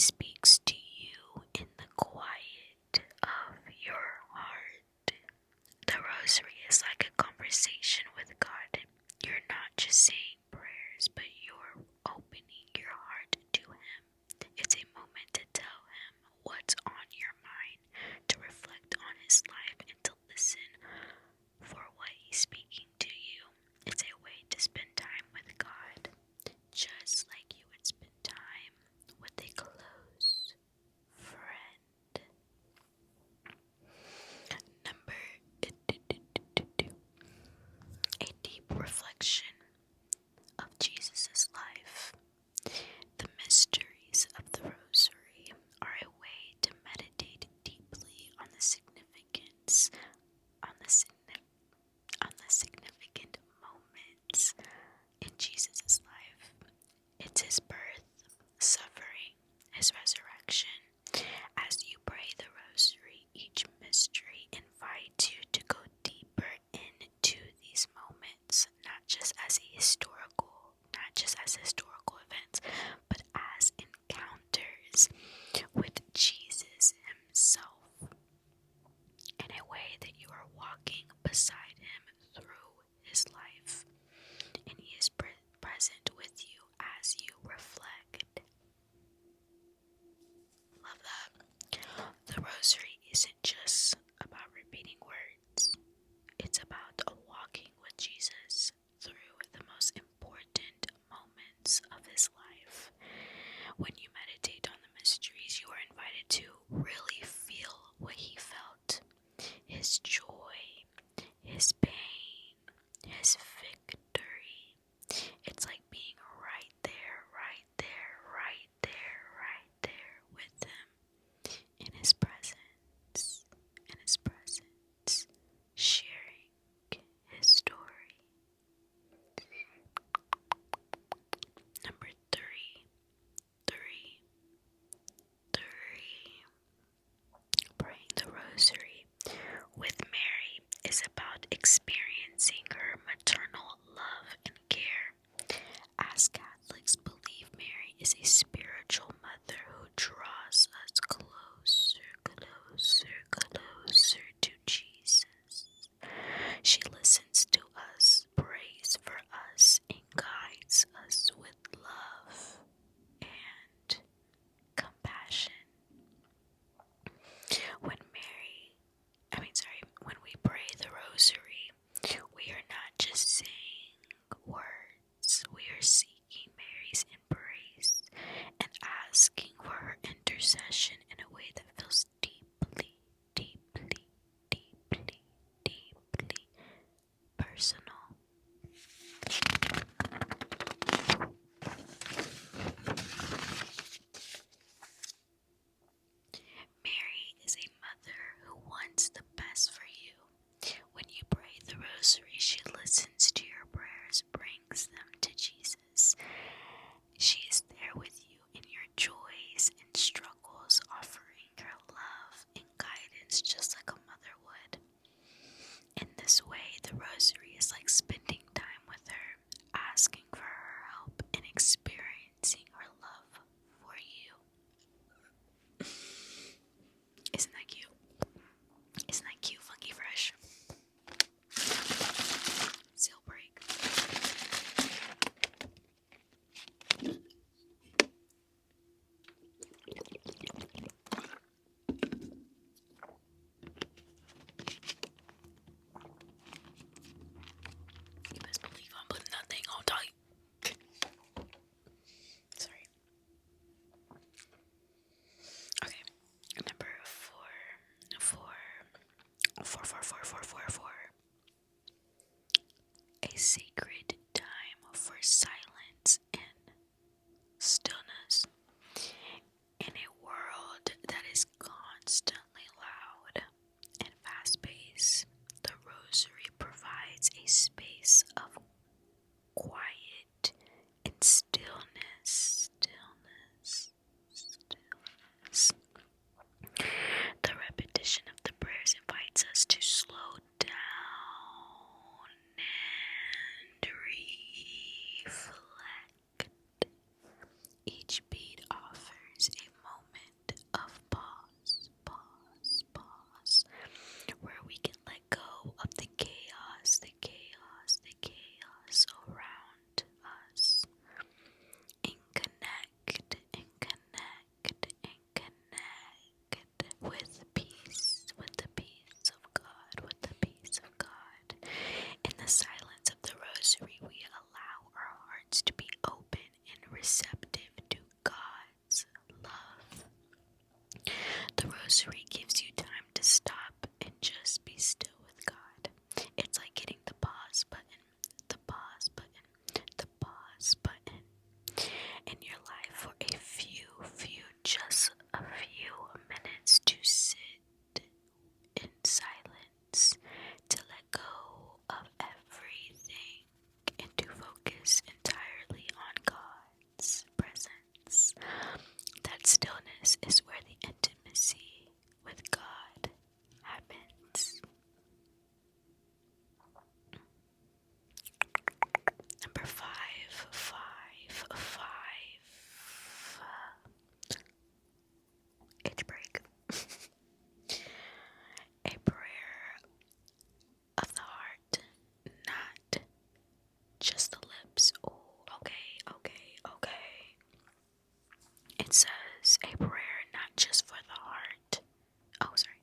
speaks to you in the quiet of your heart. The Rosary is like a conversation with God. You're not just saying prayers, but you're opening your heart to Him. It's a moment to tell Him what's on your mind, to reflect on His life, and to listen for what He's speaking to you. It's a way to spend time with God, just like you would spend time with a close friend. Number 2, a deep reflection of Jesus' life. The mysteries of the Rosary are a way to meditate deeply on the significant moments in Jesus' life. It's His birth, suffering, His resurrection. As you pray the Rosary, each mystery invites you to go deeper into these moments, not just as historical events, but as encounters with Jesus Himself, in a way that you are walking beside Him through His life, and He is present with you as you reflect. Love that. The Rosary isn't just about repeating words. It's about walking with Jesus through the most important moments of His life. When you meditate on the mysteries, you are invited to really feel what He felt. His joy, His pain, His victory. It's like being right there with Him, in His presence, sharing His story. Number 3, praying the Rosary with Mary is about experiencing her maternal love and care. As Catholics believe Mary is a spiritual mother who draws us closer to Jesus. She listens to us, prays for us, and guides us with love and compassion. When we pray the Rosary, we are not just saying words, we are seeking Mary's embrace and asking for her intercession in a way that feels deeply personal. Mary is a mother who wants the best for you. When you pray the Rosary, she listens to your prayers, brings them to Jesus. She is there with you in your joys and struggles, offering rosary gives you time to stop and just be still with God. It's like hitting the pause button, the pause button, the pause button in your life for a just a few minutes to sit in silence, to let go of everything and to focus entirely on God's presence. That stillness is where the intimacy with God happens. Number five. Age break. A prayer of the heart, not just the lips. Oh, okay. It says a prayer not just for the heart. Oh, sorry.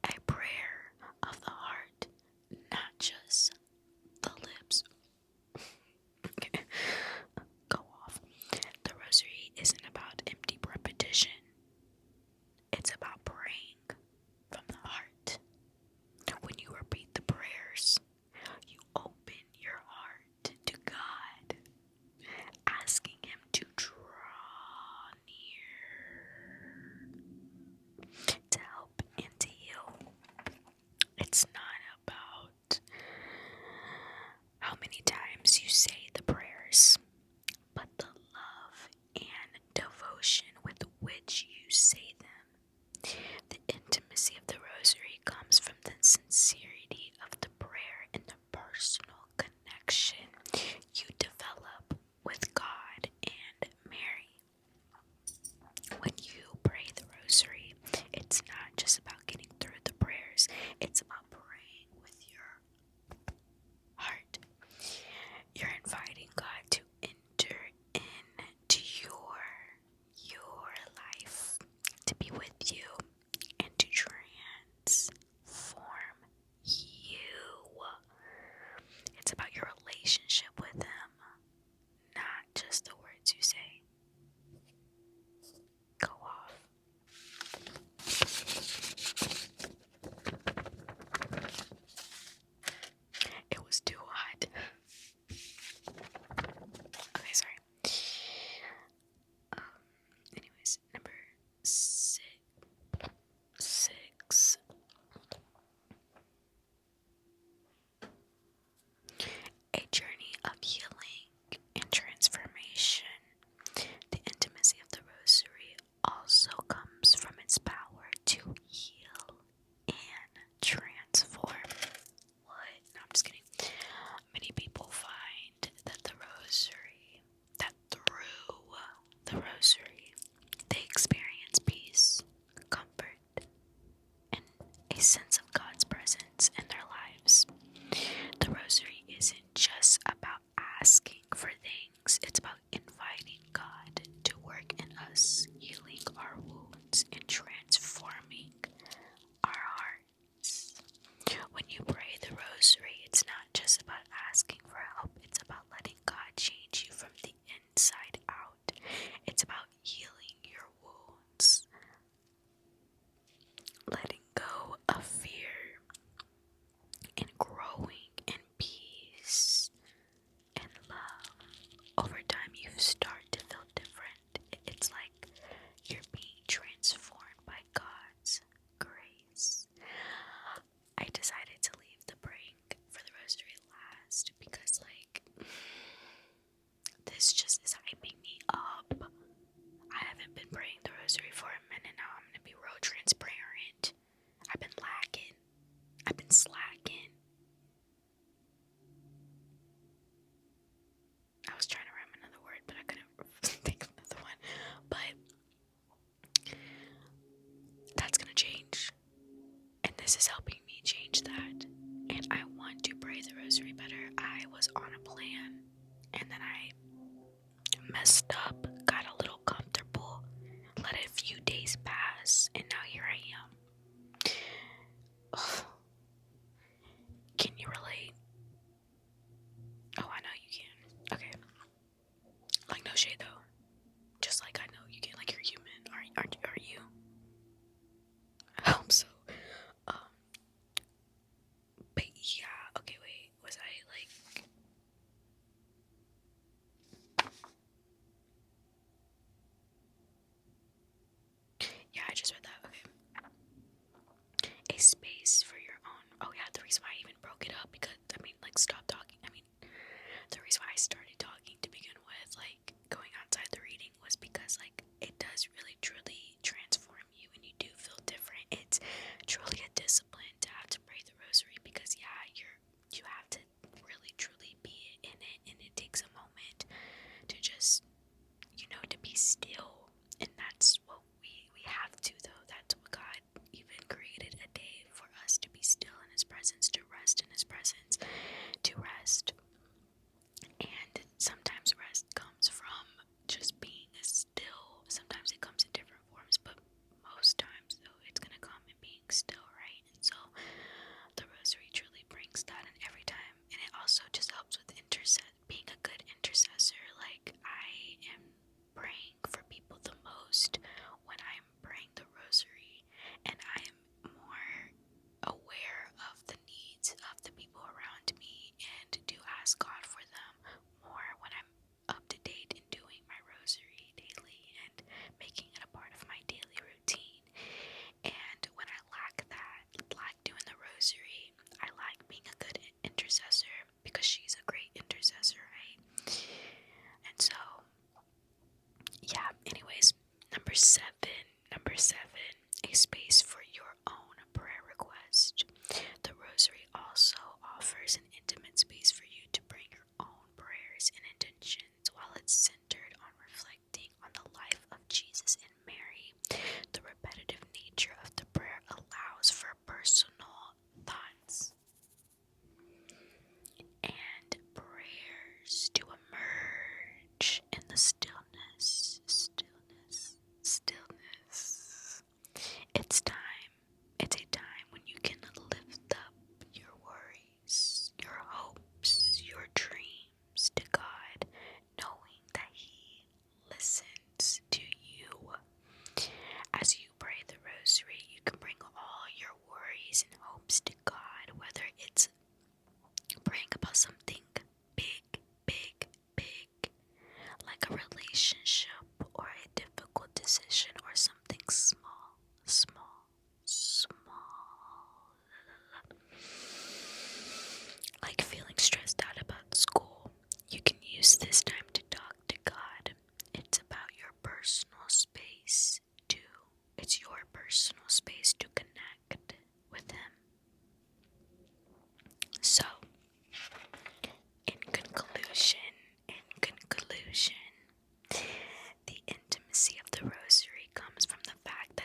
A prayer of the heart, not just the lips. Go off. The rosary isn't about empty repetition. It's about praying from the heart. When you repeat the prayers, you open your heart to God, asking Him to draw near, to help and to heal. It's not about how many times you say the prayers, but the love and devotion with which you say them. The intimacy of the rosary comes from the sincerity of the prayer and the personal connection you develop with God and Mary. When you pray the rosary, it's not just about getting through the prayers, it's about praying with your heart. You're inviting God to enter into your life, to be with you, and to transform you. It's about your relationship with Him, not just the words you say. Go off. It was too hot. Okay, sorry. Anyways, number six. A journey of healing and transformation. The intimacy of the rosary also comes from its power to heal and transform. What? No, I'm just kidding. Many people find that through the rosary, they experience peace, comfort, and a sense of God's presence in their lives. The rosary isn't just about asking for things, it's about inviting God to work in us, healing our wounds and transforming our hearts. When you pray the rosary, it's not just about asking for help, it's about letting God change you from the inside out. It's about healing your wounds, letting go of fear, and growing in peace and love. Over time, you start to feel different. It's like you're being transformed by God's grace. I decided to leave the praying for the rosary last because, this just is hyping me up. I haven't been praying the rosary for a minute now. I'm gonna be real transparent. I've been lacking. I've been slacking. I was trying to rhyme another word, but I couldn't think of another one. But that's gonna change. And this is helping me change that. And I want to pray the rosary better. I was on a plan, and then I messed up, got a little comfortable, let a few days pass, and now here I am. Ugh. Can you relate? Oh, I know you can. Okay. Like, no shade though. Just like I know you can. Like, you're human. Are you? because like it does really truly transform you and you do feel different. It's truly a discipline to have to pray the rosary because you have to really truly be in it, and it takes a moment to just, to be still. And that's what we have to, though. That's what God even created a day for us, to be still in his presence, to rest in his presence, to rest. And sometimes rest comes from just being still. Sometimes it comes in different forms, but most times, though, it's going to come in being still, right? And so the rosary truly brings that in every time. And it also just helps with being a good intercessor. Like, I am praying for people the most when I'm praying the rosary, and I am more aware of the needs of the people around me and do ask God for them more when I'm up to date in doing my rosary daily and making it a part of my daily routine. And when I lack that, like doing the rosary, I like being a good intercessor because she's a great intercessor, right? And so, yeah, anyways, number seven, a space for your own prayer request. The rosary also offers an intimate space for you to bring your own prayers and intentions while it's centered on reflecting on the life of Jesus and Mary. The repetitive nature of the prayer allows for personal thoughts and prayers to emerge in the stillness. It's time. It's a time when you can lift up your worries, your hopes, your dreams to God, knowing that he listens to you. As you pray the rosary, you can bring all your worries and hopes to God, whether it's praying about something big, like a relationship or a difficult decision, or something small, like feeling stressed out about school. You can use this time to talk to God. It's about your personal space too. It's your personal space to connect with him. So, in conclusion, the intimacy of the rosary comes from the fact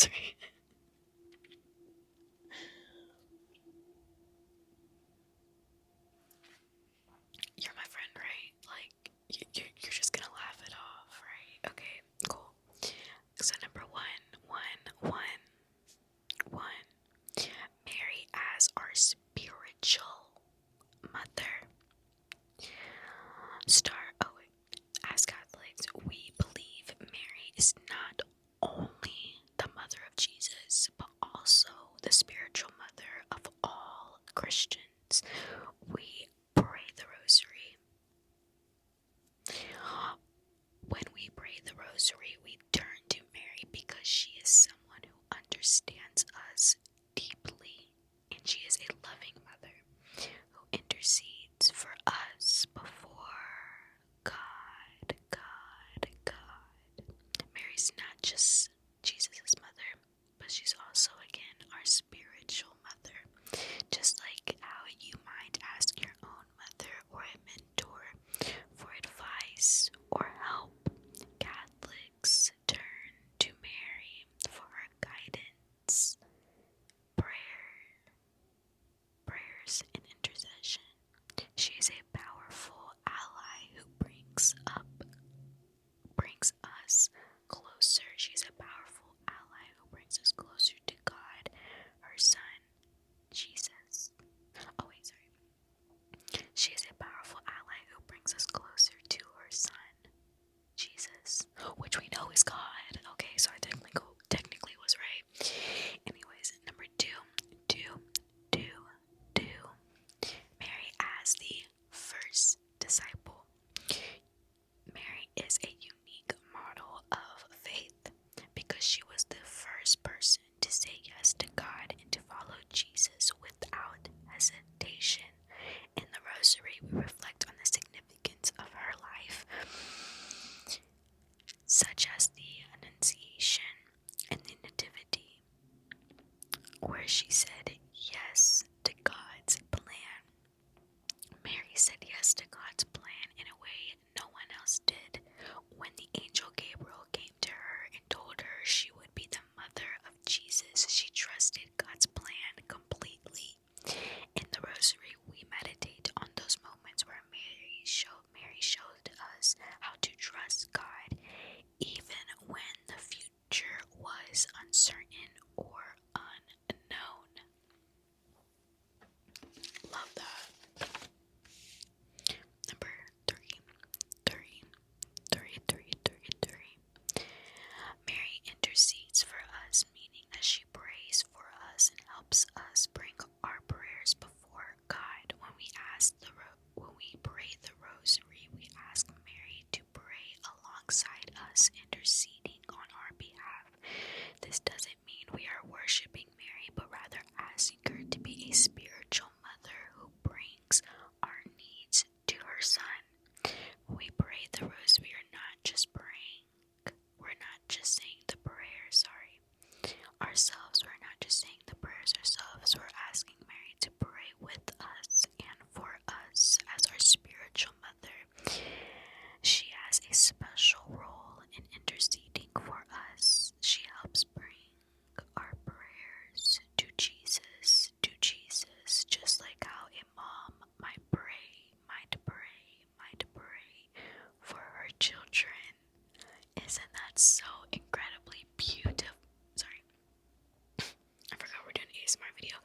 rosary. You're my friend, right? Like, you're just gonna laugh it off, right? Okay, cool. So number one, Mary as our spiritual mother. As Catholics, we believe Mary is not only the mother of Jesus, but also the spiritual mother of all Christians. We pray the rosary. When we pray the rosary, we turn to Mary because she is someone who understands us deeply, and she is a loving mother who intercedes for us before God. Mary's not just Jesus' mother, but she's also, again, our spiritual mother. Just like how you might ask your own mother or a mentor for advice or help, Catholics turn to Mary for her guidance, prayers, and intercession. She is a powerful ally who brings us closer. She's a powerful ally who brings us closer to God, her Son, Jesus. Oh wait, sorry. She is a powerful ally who brings us closer to her Son, Jesus, which we know is God. Okay, so I technically was right. Anyways, number two, Mary as the first disciple. Mary is a unique model of faith because she was the first person to say yes to God and to follow Jesus without hesitation. In the Rosary, we reflect on the significance of her life, such as the Annunciation and the Nativity, where she said yes to God's plan. Mary said yes to God's plan in a way no one else did. When the angel Gabriel came to her and told her she would be the mother of Jesus, she trusted God's plan completely. In the Rosary, we meditate on those moments where Mary showed us how to trust God even when the future was uncertain or unknown. Love that. Number three. Mary intercedes for us, meaning that she prays for us and helps us bring our prayers before God. When we pray the rosary, we ask Mary to pray alongside us, interceding on our behalf. This doesn't mean we are worshiping Mary, but rather asking her to be a spiritual mother who brings our needs to her Son. When we pray the rosary, we are not just praying. We're not just saying the prayers, ourselves. We're not just saying the prayers ourselves. We're asking Mary to pray with us and for us as our spiritual mother. She has a special role in interceding for us. She helps bring our prayers to Jesus, just like how a mom might pray for her children. Isn't that so incredibly beautiful? Sorry, I forgot we're doing an ASMR video,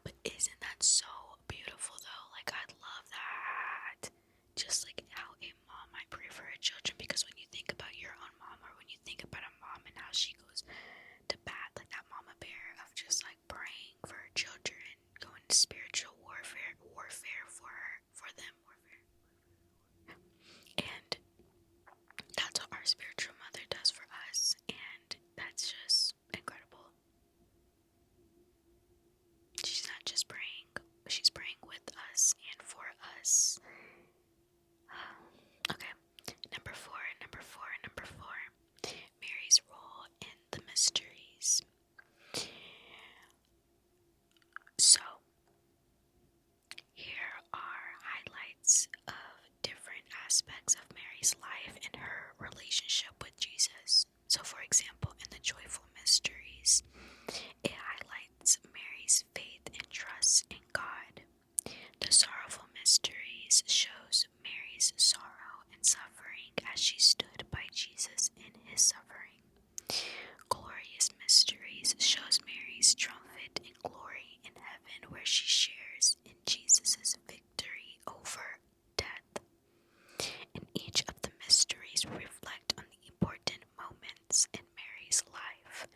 but isn't that so beautiful though? Like, I love that. Just like how a mom might pray for her children, because when you think about your own mom, or when you think about a mom and how she goes to bat, like that mama bear of just like praying for her children, going to spiritual warfare for them. And that's what our spiritual mother does for us, and that's just incredible. She's not just praying, she's praying with us and for us. Okay, number four. Mary's role in the mysteries. So, here are highlights of different aspects of Mary's life and her relationship with Jesus. So, for example, in the joyful mysteries, it highlights Mary's faith and trust in God. The sorrowful mysteries shows Mary's sorrow and suffering as she stood by Jesus in his suffering. Glorious mysteries shows Mary's triumphant in glory in heaven, where she shares in Jesus' victory over death. In each of the mysteries, we reflect on the important moments in Mary's life.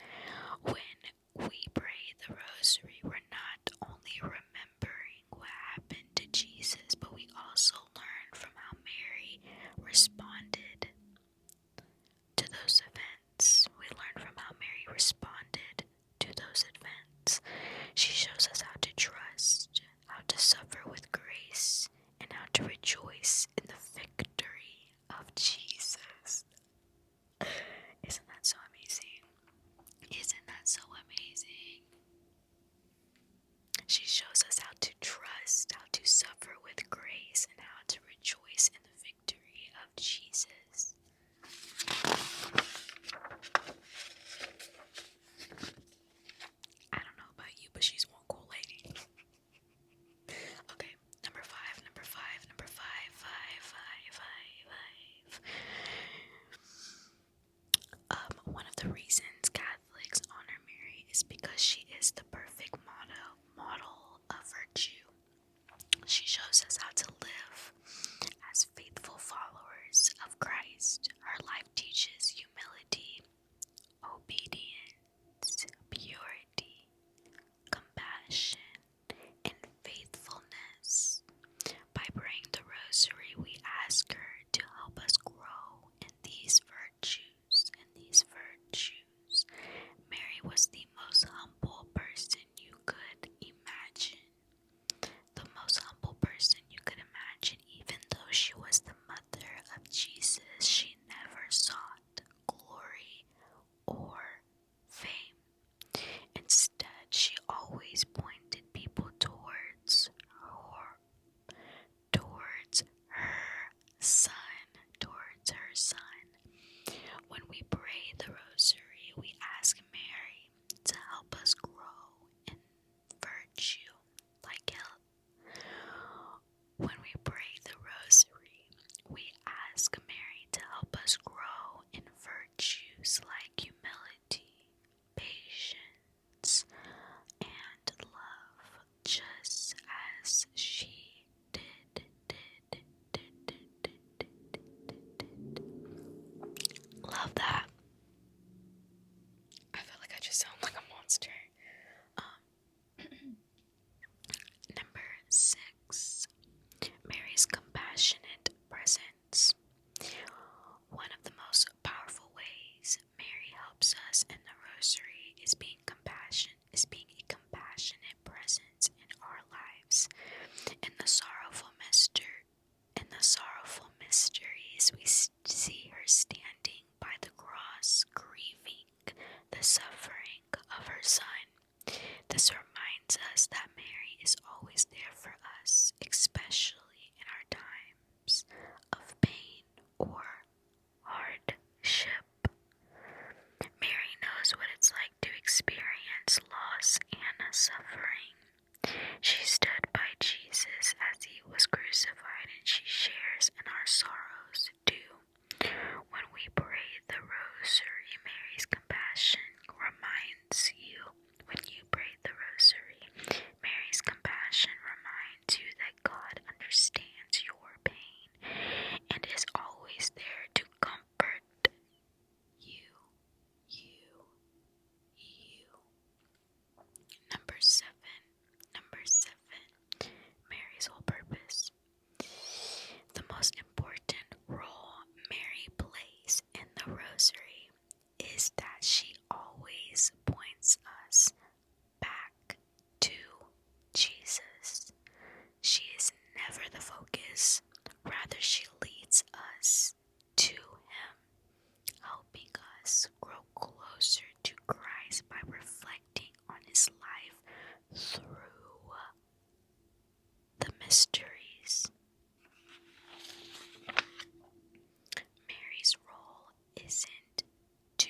When we pray the Rosary, we're not only remembering what happened to Jesus, but we also learn from how Mary responded to those events. We learn from how Mary responded to those events. She shows us how to trust, how to suffer with grace, and how to rejoice in the victory of Jesus. Isn't that so amazing? Isn't that so amazing? She shows us how to trust, how to suffer with grace, and how to rejoice in the victory of Jesus. I don't know about you, but she's one cool lady. Okay, number five. One of the reasons Catholics honor Mary is because she is the perfect model of virtue. She shows us how to live as faithful followers of Christ. Her life teaches humility, obedience, purity, compassion, and faithfulness. By praying the Rosary, we ask her to help us grow in these virtues. Mary was the most humble person you could imagine. The most humble person you could imagine, even though she was the mother of Jesus. She never sought glory or fame. Instead, she always pointed people towards her son. When we pray the Rosary, we ask Mary to help us grow in virtue like health. When we pray the Rosary, we ask Mary to help us grow in virtues like humility, patience, and love, just as she did. Love that. I feel like I just sound like a monster. Number 6. Mary's compassionate presence. One of the most powerful ways Mary helps us in the Rosary is being a compassionate presence in our lives. In the sorrowful mysteries, we see her standing by the cross, grieving the suffering of her son. This reminds us that Mary is always there for us, especially in our times of pain or hardship. Mary knows what it's like to experience loss and suffering. She stood by Jesus as he was crucified, and she shares in our sorrows too. When we pray the Rosary, Mary's compassion reminds you. When you pray the Rosary, Mary's compassion reminds you that God understands your pain and is always there to comfort you. Number 7. Mary's whole purpose. The most important role Mary plays in the Rosary is that she always points us back to Jesus. She is never the focus, rather she leads us to Him, helping us grow closer to Christ by reflecting on His life through the mysteries. Mary's role isn't to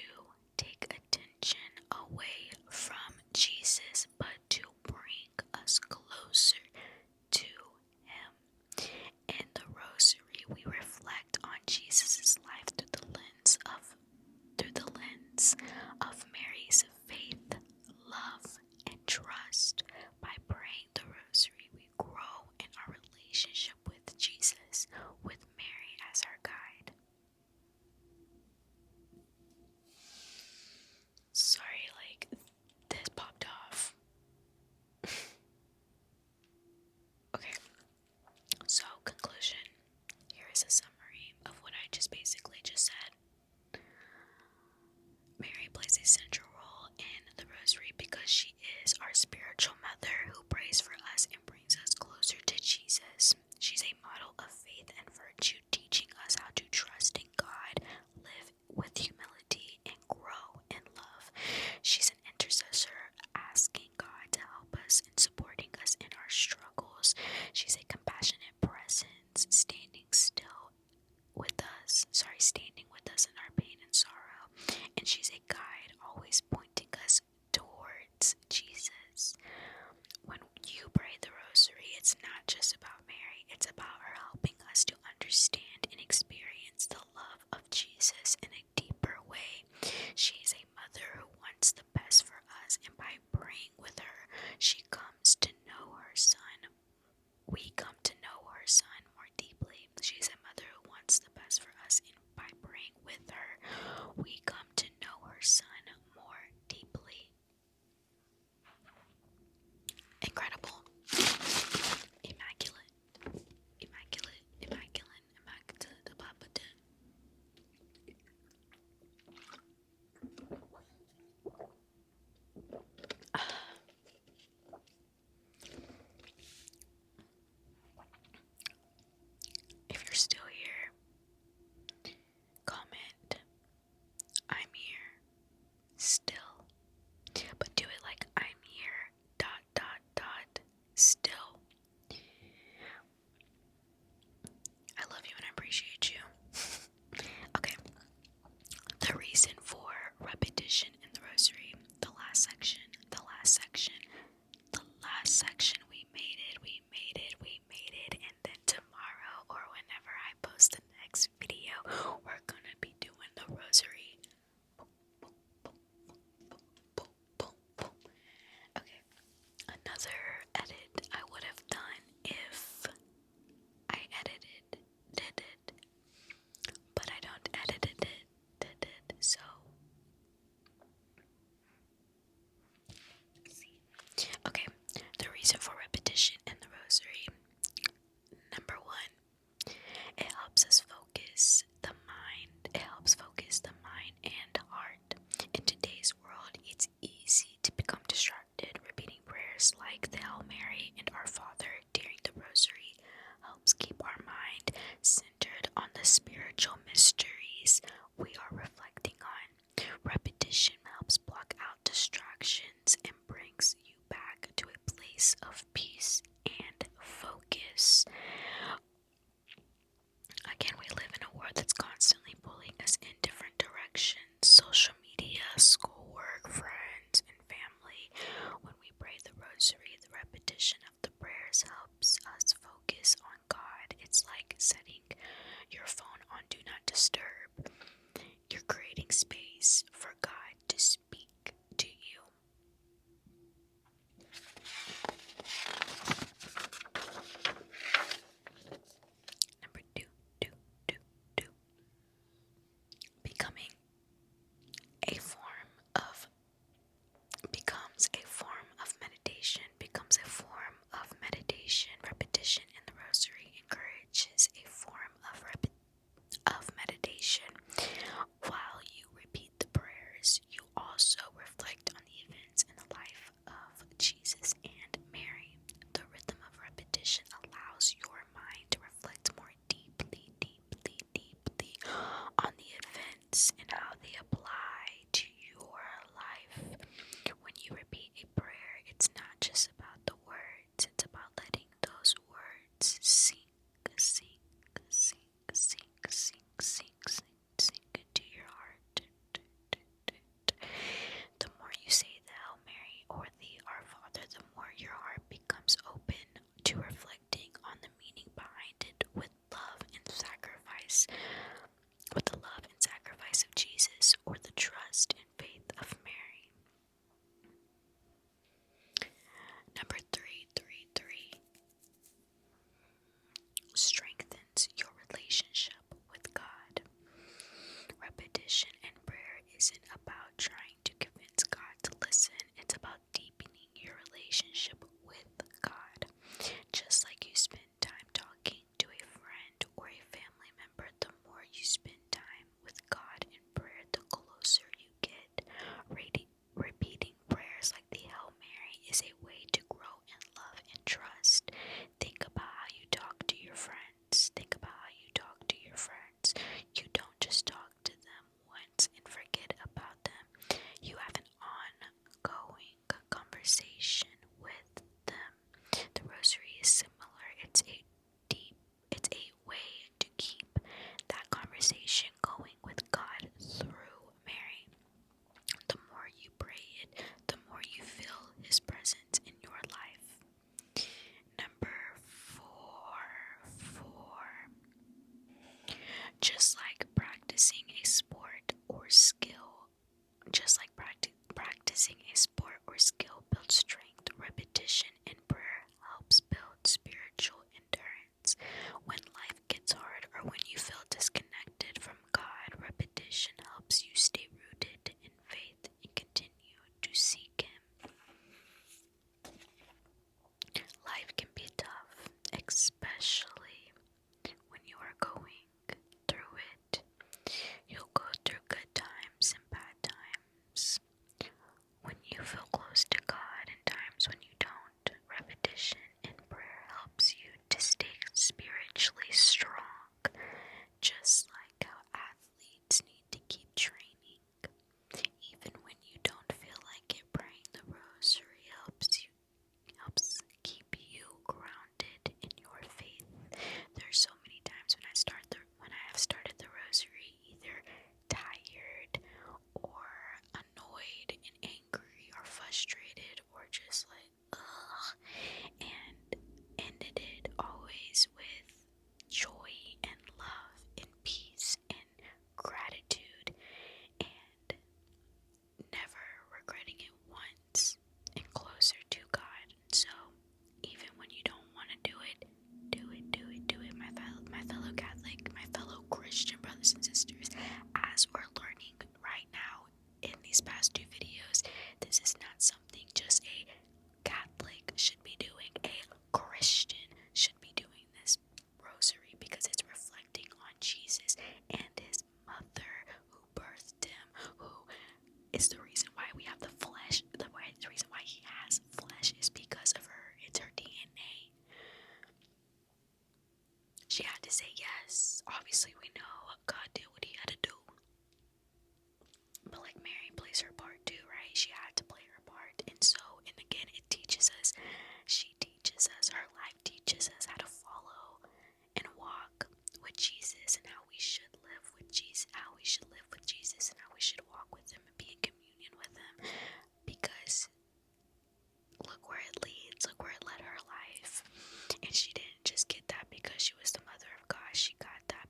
She's a compassionate presence, standing with us in our pain and sorrow. And she's a guide, always pointing us towards Jesus. When you pray the Rosary, it's not just about Mary, it's about her helping us to understand and experience the love of Jesus in a deeper way. She's a mother who wants the best for us, and by praying with her, she comes to know her son. We come to know her son more deeply. She's a mother who wants the best for us, and by praying with her, we come to know her son more deeply. Incredible. Immaculate. Immaculate. Immaculate. Immaculate. If you're still here, comment, I'm here, still. But do it like I'm here, still. I love you and I appreciate you. Okay, the reason for repetition in the Rosary, the last section, we made it, and then tomorrow or whenever I post the next video, we're gonna be doing the Rosary. Okay, another edit I would have done if I edited it, but I don't edit it, so see. Okay, the reason for repetition in the Rosary. Number one, it helps us focus the mind. It helps focus the mind and heart. In today's world, it's easy to become distracted. Repeating prayers like the Hail Mary and Our Father during the Rosary helps keep our mind centered on the spiritual mysteries we are reflecting on. Repetition helps block out distractions and brings you back to a place of peace and focus. Again, we live in a world that's constantly pulling us in different directions. Social media, schoolwork, friends, and family. When we pray the Rosary, the repetition of the prayers helps us focus on God. It's like setting your phone on Do Not Disturb. You're creating space for God to speak to you. Number two. Becoming a form of meditation. Repetition in the Rosary encourages a form of meditation. While you repeat the prayers, you also reflect on the events in the life of Jesus and Mary. The rhythm of repetition allows your mind to reflect more deeply on the events and how they apply to your life. When you repeat a prayer, it's not just about the words, it's about letting those words sink into your heart. The more you say the Hail Mary or the Our Father, the more your heart becomes open to reflecting on the meaning behind it with the love and sacrifice of Jesus, or the trust and faith of Mary. Number three. Just like practicing a sport or skill, practicing a sport or skill builds strength, repetition in prayer helps build spiritual endurance. When life gets hard or when you feel disconnected from God, repetition helps you stay rooted in faith and continue to seek Him. Life can be tough, especially when you are going through it. You'll go through good times and bad times. When you feel close to God and times when you don't, repetition in prayer helps you to stay spiritually strong, just like how athletes need to keep training. Even when you don't feel like it, praying the rosary helps keep you grounded in your faith. There's so many times when I have started the rosary either tired or annoyed and angry or frustrated or just like ugh, and ended it always with joy and love and peace and gratitude and never regretting it once and closer to God. So even when you don't want to do it, do it. My fellow Catholic, my fellow Christian brothers and sisters, as we're learning right now in these past 2 videos, this is not something just a Catholic should be doing. A Christian should be doing this rosary because it's reflecting on Jesus and His mother who birthed Him, who is the reason why we have the flesh. The reason why He has flesh is because of her. It's her DNA. She had to say yes. Obviously, we know God did what He had to do. But like Mary plays her part too, right? She had to play her part. And so, and again, it teaches us, her life teaches us how to follow and walk with Jesus and how we should live with Jesus, and how we should walk with Him and be in communion with Him. Because look where it leads, look where it led her life. And she didn't just get that because she was the mother of God. She got that,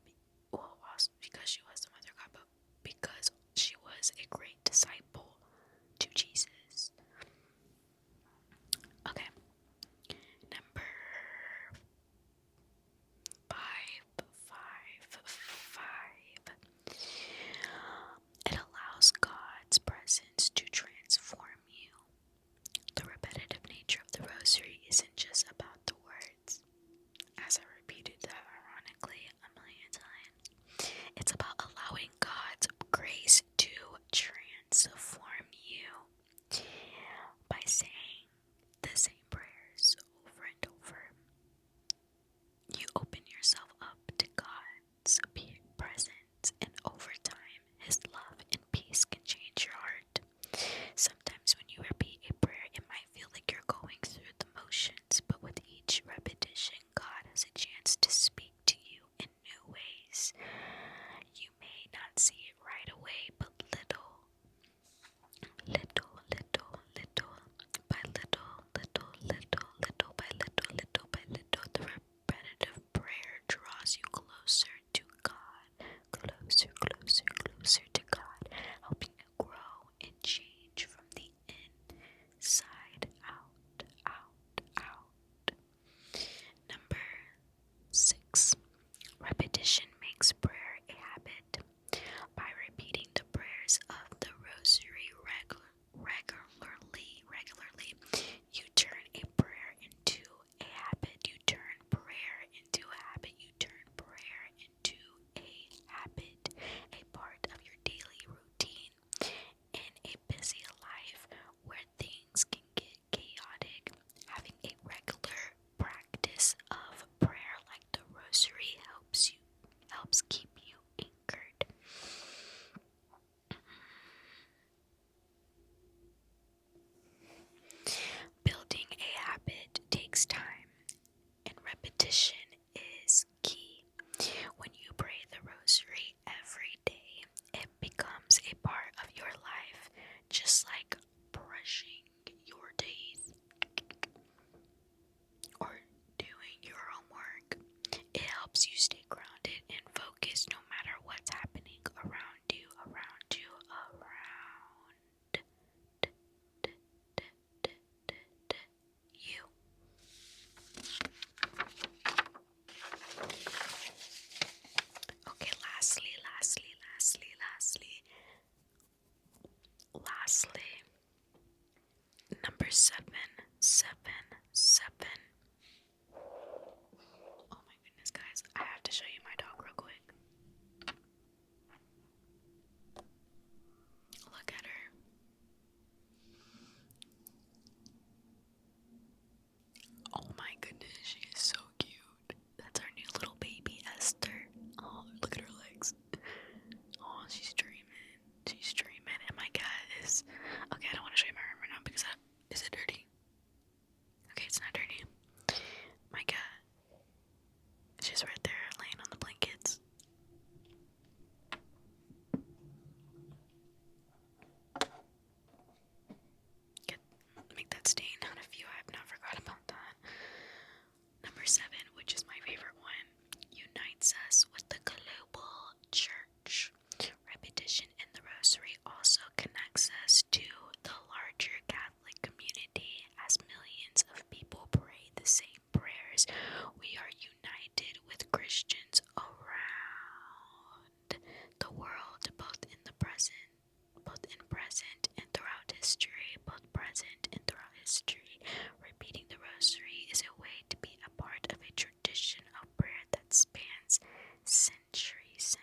also because she was the mother of God, but because she was a great disciple to Jesus. Okay, number 5. It allows God's presence to transform you. The repetitive nature of the rosary isn't just about the words, as I repeated that ironically a million times. It's about allowing God's grace to transform you by saying the same prayers over and over. You open yourself up to God's presence, and over time, His love and peace can change your heart. Sometimes when you repeat a prayer, it might feel like you're going through the motions, but with each repetition, God has a chance to speak to you in new ways. You may not see it right away, but little by little by little, the repetitive prayer draws you closer to God, closer to God, helping you grow and change from the inside out. Number 6. Repetition makes prayer a habit. By repeating the prayers of the rosary regularly, you turn a prayer into a habit. You turn prayer into a habit. A part of your daily routine. In a busy life where things can get chaotic, having a regular practice of prayer like the rosary helps keep you anchored. Building a habit takes time, and repetition is key. When you pray the rosary every day, it becomes a part of your life, just like brushing your teeth or doing your homework. It helps you stay grounded and focused no matter seven, seven, seven. Oh my goodness, guys. I have to show you my dog real quick. Look at her. Oh my goodness, she is so cute. That's our new little baby, Esther. Oh, look at her legs. Oh, she's dreaming. She's dreaming. And my cat is... Okay, I don't want to show you my room right now because is it dirty? Okay, it's not dirty. My cat. She's right there laying on the blankets. Make that stain out of you. I have not forgot about that. Number 7, which is my favorite one, unites us with the global church. Repetition in the Rosary also connects us to the larger Catholic community. As millions of people pray the same prayers, we are united with Christians around the world, both in present and throughout history. Repeating the Rosary is a way to be a part of a tradition of prayer that spans centuries.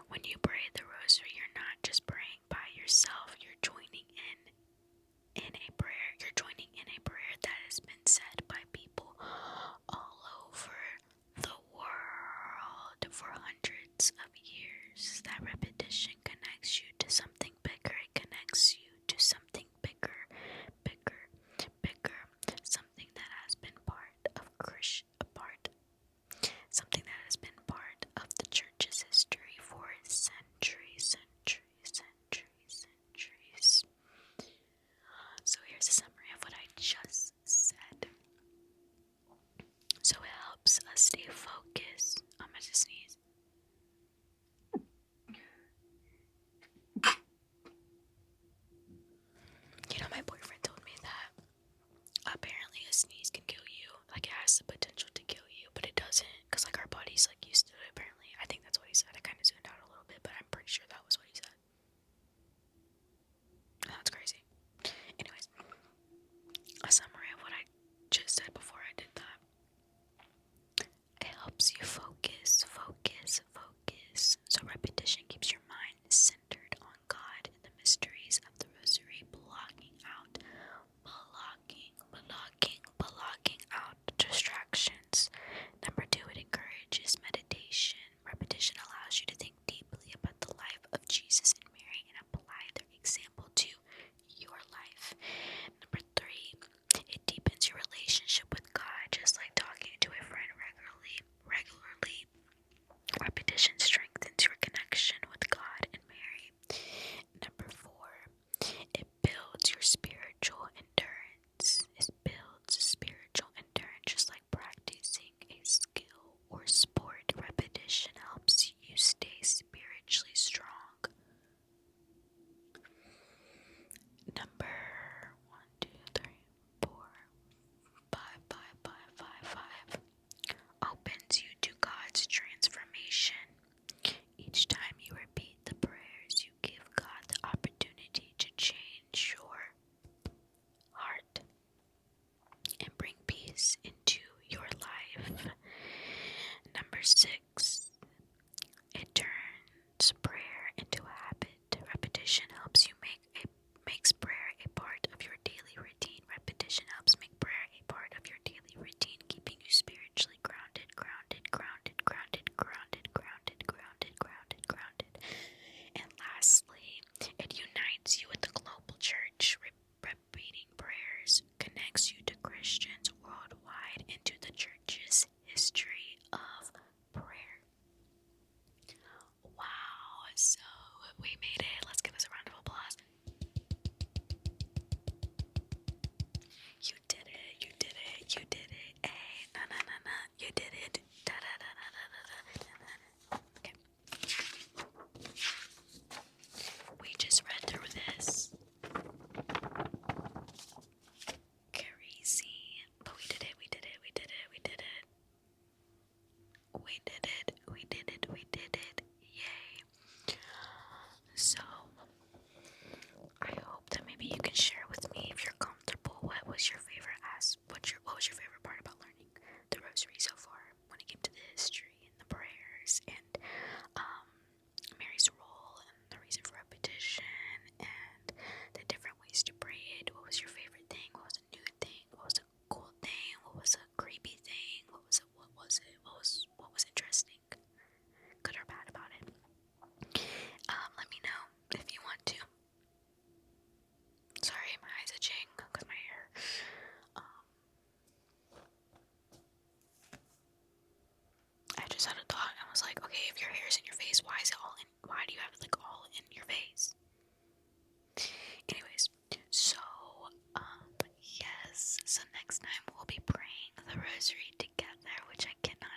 When you pray the Rosary, you're not just praying by yourself, you're joining in a prayer. You're joining in a prayer that has been said by people all over the world for hundreds of years. That repetition connects you to something bigger. It connects you to something bigger, something that has been something that has been part of the church's history for centuries. So here's a summary of what I just said. So it helps us stay focused. I'm gonna sneeze. You know, my boyfriend told me that apparently a sneeze can kill you. Like, it has the potential to kill you, but it doesn't, because like our body's like used to it. Apparently, I think that's what he said. I kind of zoomed out a little bit, but I'm pretty sure that was what he said. That's crazy. Anyways, a summary of what I just said before I did that. It helps you focus. So repetition keeps your mind centered on God and the mysteries of the Rosary, blocking out distractions. Number 2, it encourages meditation. Repetition allows you to think deeply about the life of Jesus and Mary and apply their example to your life. Number 3, it deepens your relationship with God, just like talking to a friend regularly. Repetition strengthens your connection with God and Mary. Number 4, it builds your spiritual endurance. Just like practicing a skill or sport. Repetition helps you stay spiritually strong. Number 1, 2, 3, 4, 5, opens you to God's transformation. Each time you repeat the prayers, you give God the opportunity to change your heart and bring peace into your life. Number 6, it turns prayer into a habit. Repetition helps you makes prayer a part of your daily routine. Repetition helps make prayer a part of your daily routine, keeping you spiritually grounded. And lastly, it unites you with the global church. Repeating prayers connects you to Christians worldwide and to the church's history of prayer. Wow, so we made it. Let's give us a round of applause. You did it. Hey, na. You did it. Da. Okay. We just read through this. Crazy. But we did it. Yay. So, I next time we'll be praying the Rosary together, which I cannot